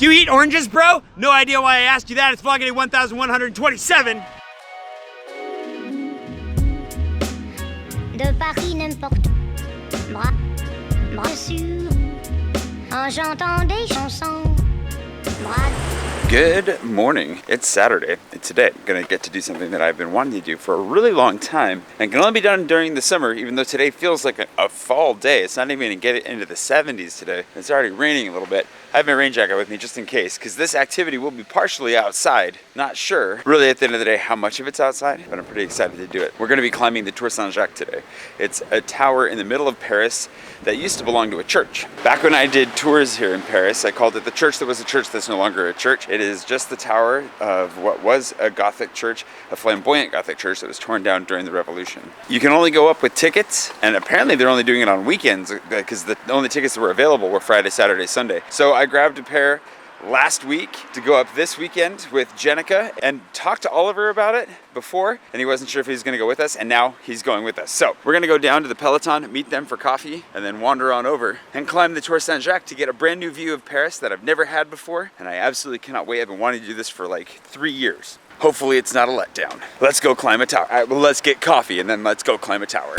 Do you eat oranges, bro? No idea why I asked you that. It's vlogging day 1127. De Paris n'importe moi sûr en chantant des chansons. Good morning. It's Saturday, and today I'm gonna get to do something that I've been wanting to do for a really long time and can only be done during the summer, even though today feels like a fall day. It's not even gonna get into the 70s today. It's already raining a little bit. I have my rain jacket with me just in case, because this activity will be partially outside. Not sure, really, at the end of the day, how much of it's outside, but I'm pretty excited to do it. We're gonna be climbing the Tour Saint-Jacques today. It's a tower in the middle of Paris that used to belong to a church. Back when I did tours here in Paris, I called it the church that was a church that's no longer a church. It is just the tower of what was a Gothic church, a flamboyant Gothic church that was torn down during the Revolution. You can only go up with tickets, and apparently they're only doing it on weekends because the only tickets that were available were Friday, Saturday, Sunday. So I grabbed a pair last week to go up this weekend with Jenica and talked to Oliver about it before, and he wasn't sure if he was going to go with us, and now he's going with us. So we're going to go down to the Peloton, meet them for coffee, and then wander on over and climb the Tour Saint-Jacques to get a brand new view of Paris that I've never had before, and I absolutely cannot wait. I've been wanting to do this for like 3 years. Hopefully it's not a letdown. Let's go climb a tower. All right, well, let's get coffee and then let's go climb a tower.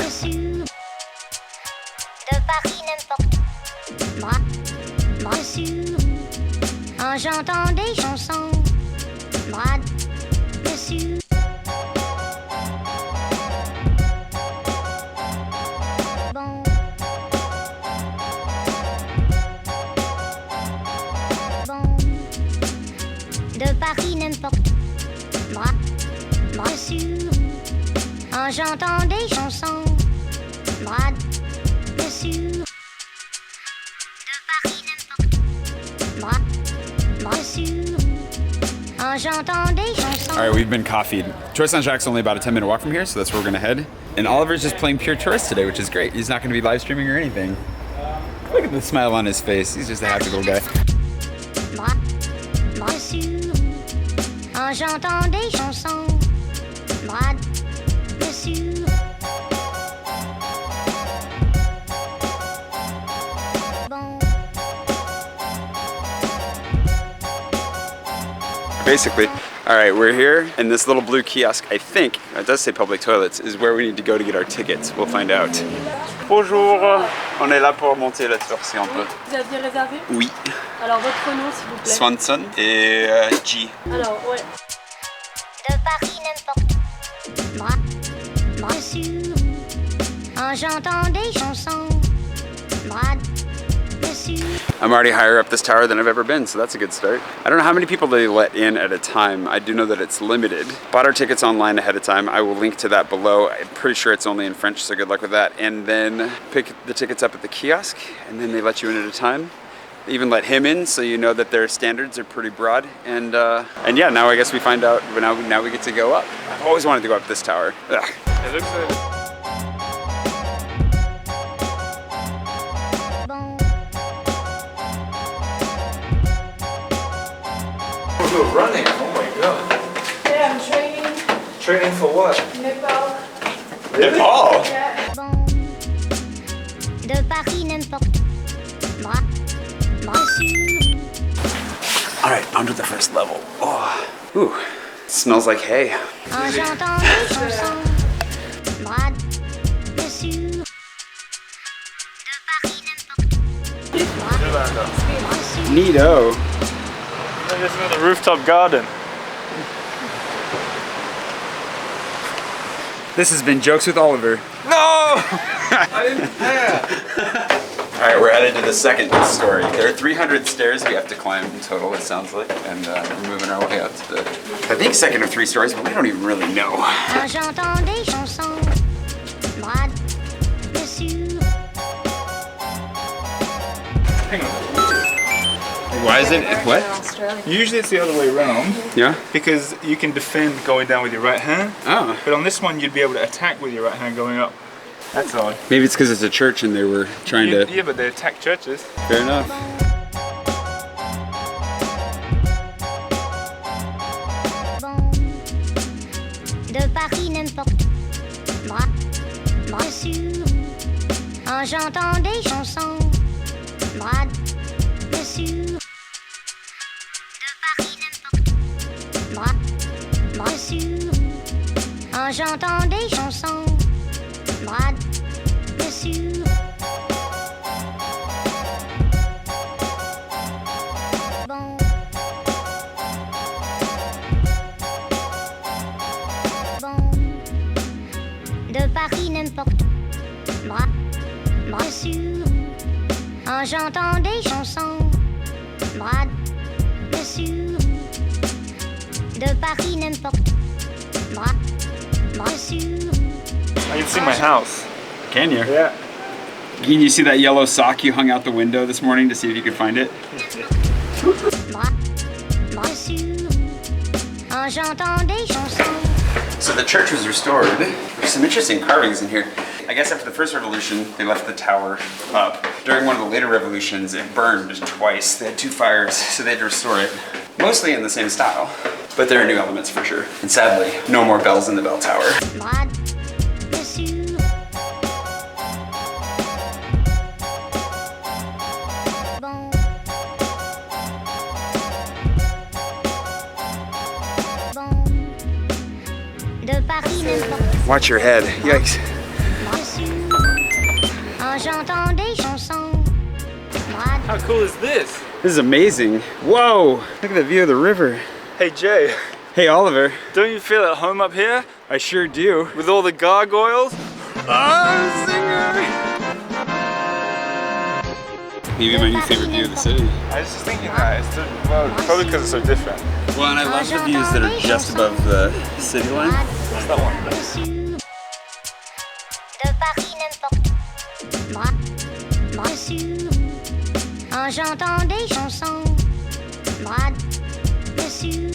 En chantant des chansons, moi dessus. Bon. Bon. De Paris n'importe. Moi sûr. En chantant des chansons, moi dessus. De Paris n'importe. Moi. All right, we've been coffeeed. Tour Saint-Jacques only about a 10-minute walk from here, so that's where we're gonna head. And Oliver's just playing pure tourist today, which is great. He's not gonna be live streaming or anything. Look at the smile on his face. He's just a happy little guy. Basically, all right, we're here, and this little blue kiosk, I think, it does say public toilets, is where we need to go to get our tickets. We'll find out. Bonjour, on est là pour monter la tour si on peut. Vous aviez réservé? Oui. Alors votre nom s'il vous plaît. Swanson et G. Alors, ouais. De Paris n'importe. Moi sûr. En chantant des chansons. Moi dessus. I'm already higher up this tower than I've ever been, so that's a good start. I don't know how many people they let in at a time. I do know that it's limited. Bought our tickets online ahead of time. I will link to that below. I'm pretty sure it's only in French, so good luck with that. And then pick the tickets up at the kiosk, and then they let you in at a time. They even let him in, so you know that their standards are pretty broad. And yeah, now I guess we find out, but now we get to go up. I've always wanted to go up this tower. Ugh. It looks good. Running, oh my god. Yeah, I'm training. Training for what? Nepal. Really? Nepal? Yeah. De Paris n'importe. Moi sûr. All right, onto the first level. Oh, ooh, smells like hay. En chantant des chansons. Moi dessus. De Paris n'importe. Neato. This is the rooftop garden. This has been Jokes with Oliver. No! I didn't dare. All right, we're headed to the second story. There are 300 stairs we have to climb in total, it sounds like, and we're moving our way up to the, I think, second or 3 stories, but we don't even really know. En chantant des chansons. Moi dessus. Hang on. Why is it, what? Usually it's the other way around. Yeah? Because you can defend going down with your right hand. Oh. But on this one, you'd be able to attack with your right hand going up. That's odd. Maybe it's because it's a church and they were trying to... Yeah, but they attack churches. Fair enough. De Paris n'importe. Moi sûr. En chantant des chansons. Moi dessus. dessus, en chantant des chansons, bras dessus. Bon. Bon. De Paris n'importe où, bras dessus, en chantant des chansons, bras dessus. De Paris n'importe où, bras dessus. I can see my house. Can you? Yeah. Can you see that yellow sock you hung out the window this morning to see if you could find it? Bras dessus, en chantant des chansons. So the church was restored. There's some interesting carvings in here. I guess after the first revolution, they left the tower up. During one of the later revolutions, it burned twice. They had 2 fires, so they had to restore it. Mostly in the same style, but there are new elements for sure. And sadly, no more bells in the bell tower. Bras dessus. Bon. Bon. De Paris n'importe Watch your head. Yikes. où, dessus, en chantant des chansons. Bras How cool is this? This is amazing. Whoa! Look at the view of the river. Hey Jay, Hey Oliver. don't you feel at home up here? I sure do. With all the gargoyles? Oh, singer! Maybe my new favorite view of the city. I was just thinking that. It's probably because it's so different. Well, and I love the views that are just above the city line. What's that one? dessus. De Paris n'importe où, bras dessus, en chantant des chansons. Bras dessus.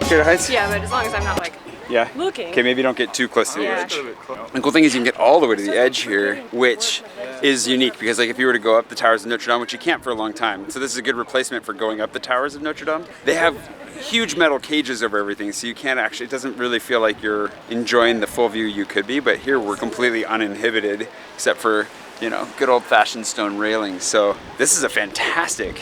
Good heights? Yeah, but as long as I'm not like Yeah. looking. Okay, maybe don't get too close to the Yeah. edge. The cool thing is you can get all the way to the edge here, which is unique because like if you were to go up the towers of Notre Dame, which you can't for a long time, so this is a good replacement for going up the towers of Notre Dame. They have huge metal cages over everything, so you can't actually, it doesn't really feel like you're enjoying the full view you could be, but here we're completely uninhibited except for, you know, good old-fashioned stone railings. So this is a fantastic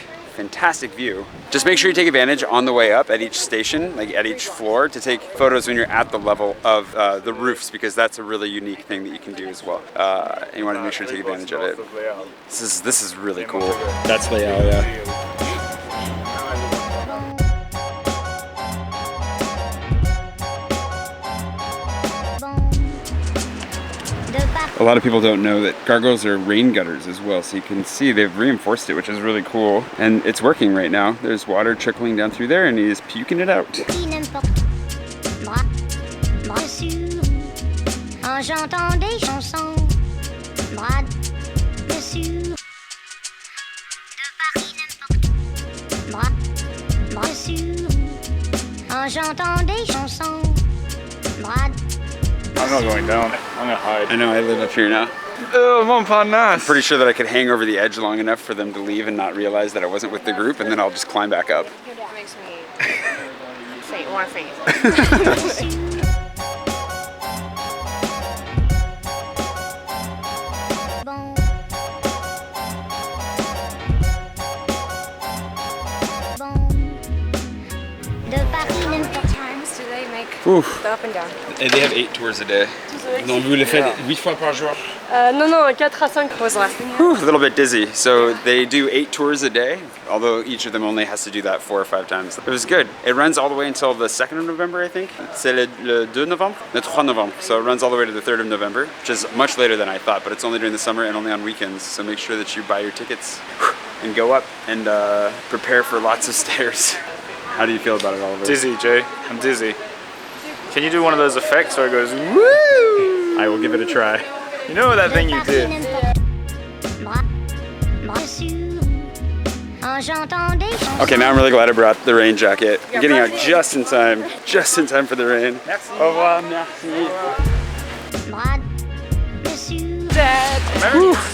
view. Just make sure you take advantage on the way up at each station, like at each floor, to take photos when you're at the level of the roofs, because that's a really unique thing that you can do as well. And you want to make sure to take advantage of it. This is really cool. That's layout, yeah. A lot of people don't know that gargoyles are rain gutters as well, so you can see they've reinforced it, which is really cool. And it's working right now. There's water trickling down through there and he's puking it out. N'importe où, bras dessus, en chantant des chansons. Bras dessus. De Paris n'importe où, bras dessus, en chantant des chansons. Bras I'm not going down. I'm gonna hide. I know, I live up here now. Oh, Montparnasse. Pretty sure that I could hang over the edge long enough for them to leave and not realize that I wasn't with the group, and then I'll just climb back up. It makes me faint, want to faint. bon. Bon. De Paris n'importe où. Times do they make Oof. the up and down? They have 8 tours a day. Donc vous le faites 8 fois par jour? Non, non, 4 à 5 was last thing. Whew, a little bit dizzy. So they do 8 tours a day, although each of them only has to do that 4 or 5 times. It was good. It runs all the way until the 2nd of November, I think. C'est le 2 novembre? Le 3 novembre. So it runs all the way to the 3rd of November, which is much later than I thought, but it's only during the summer and only on weekends. So make sure that you buy your tickets and go up and prepare for lots of stairs. How do you feel about it, Oliver? Dizzy, Jay. I'm dizzy. Can you do one of those effects where it goes woo? I will give it a try. You know that thing you did? Okay, now I'm really glad I brought the rain jacket. I'm getting out just in time for the rain. Au revoir, merci.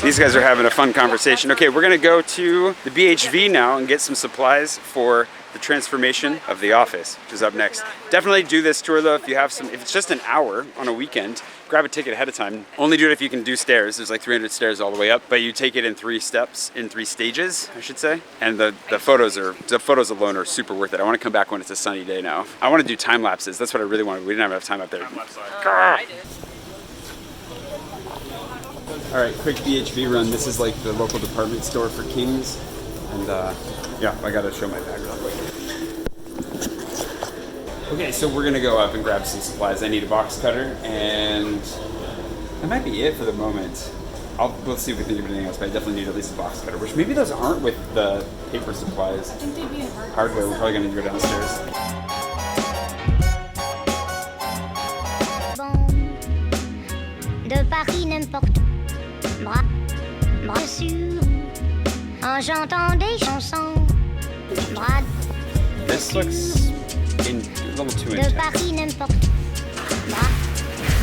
These guys are having a fun conversation. Okay, we're gonna go to the BHV now and get some supplies for the transformation of the office, which is up next. Definitely do this tour though if you have some, if it's just an hour on a weekend, grab a ticket ahead of time. Only do it if you can do stairs. There's like 300 stairs all the way up, but you take it in 3 steps, in 3 stages, I should say. And the photos alone are super worth it. I want to come back when it's a sunny day now. I want to do time lapses. That's what I really wanted. We didn't have enough time up there. All right, quick BHV run. This is like the local department store for Kings. And yeah, I gotta show my bag real quick. Okay, so we're gonna go up and grab some supplies. I need a box cutter, and that might be it for the moment. We'll see if we think of anything else, but I definitely need at least a box cutter, which maybe those aren't with the paper supplies. I think they'd be in hardware. We're probably gonna go downstairs. De Paris n'importe bras, bras sûr, en chantant des chansons. Bras This looks a little too de intense. Paris n'importe bras,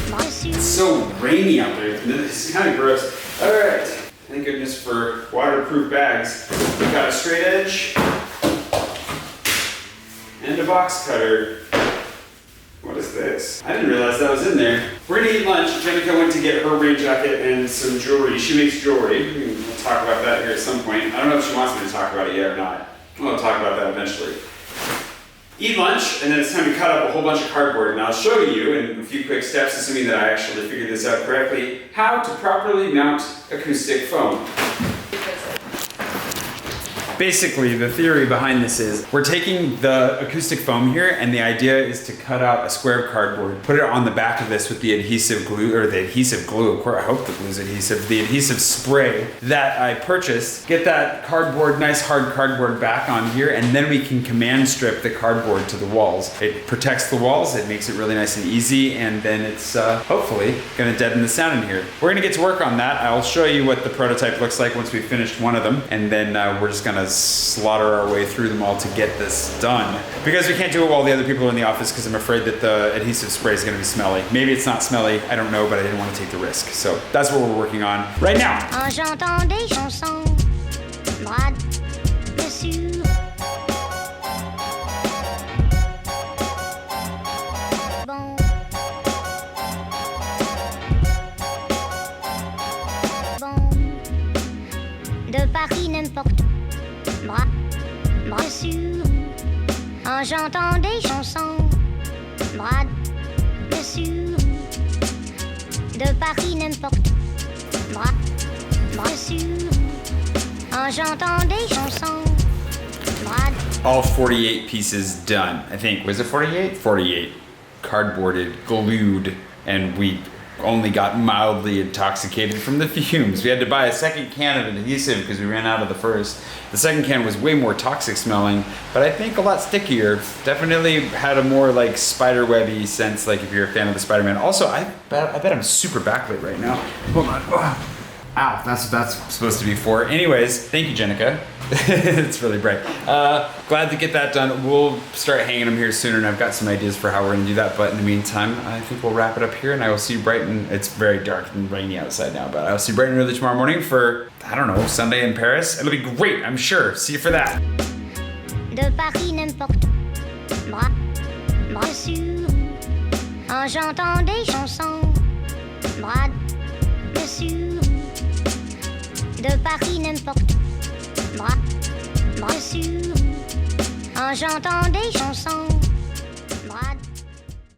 bras sûr. It's so rainy out there. It's kind of gross. All right. Thank goodness for waterproof bags. We got a straight edge and a box cutter. What is this? I didn't realize that was in there. We're gonna eat lunch. Jenica went to get her rain jacket and some jewelry. She makes jewelry. We'll talk about that here at some point. I don't know if she wants me to talk about it yet or not. We'll talk about that eventually. Eat lunch, and then it's time to cut up a whole bunch of cardboard. And I'll show you in a few quick steps, assuming that I actually figured this out correctly, how to properly mount acoustic foam. Basically, the theory behind this is we're taking the acoustic foam here, and the idea is to cut out a square of cardboard, put it on the back of this with the adhesive glue, or the adhesive glue, of course, I hope the glue's adhesive, the adhesive spray that I purchased, get that cardboard, nice hard cardboard back on here, and then we can command strip the cardboard to the walls. It protects the walls, it makes it really nice and easy, and then it's hopefully gonna deaden the sound in here. We're gonna get to work on that. I'll show you what the prototype looks like once we've finished one of them, and then we're just gonna slaughter our way through them all to get this done. Because we can't do it while the other people are in the office because I'm afraid that the adhesive spray is gonna be smelly. Maybe it's not smelly, I don't know, but I didn't want to take the risk. So that's what we're working on right now. En chantant des chansons. Bras sûr. Bon. Bon. De Paris n'importe bras, bras sûr, en chantant des chansons. Bras sûr, de Paris n'importe bras, bras sûr, en chantant des chansons. Bras. All 48 pieces done, I think. Was it 48? 48. Cardboarded, glued, and we only got mildly intoxicated from the fumes. We had to buy a second can of adhesive because we ran out of the first. The second can was way more toxic smelling, but I think a lot stickier. Definitely had a more like spider webby sense, like if you're a fan of the Spider-Man. Also, I bet I'm super backlit right now. Hold on. Oh. Ow, that's what that's supposed to be for. Anyways, thank you, Jenica. It's really bright. Glad to get that done. We'll start hanging them here sooner, and I've got some ideas for how we're gonna do that. But in the meantime, I think we'll wrap it up here, and I will see you bright and it's very dark and rainy outside now, but I'll see you bright and early tomorrow morning for, I don't know, Sunday in Paris. It'll be great, I'm sure. See you for that. De Paris n'importe bras, bras sûr, en chantant des chansons. Bras sûr, de Paris n'importe bras, bras sûr, en chantant des chansons.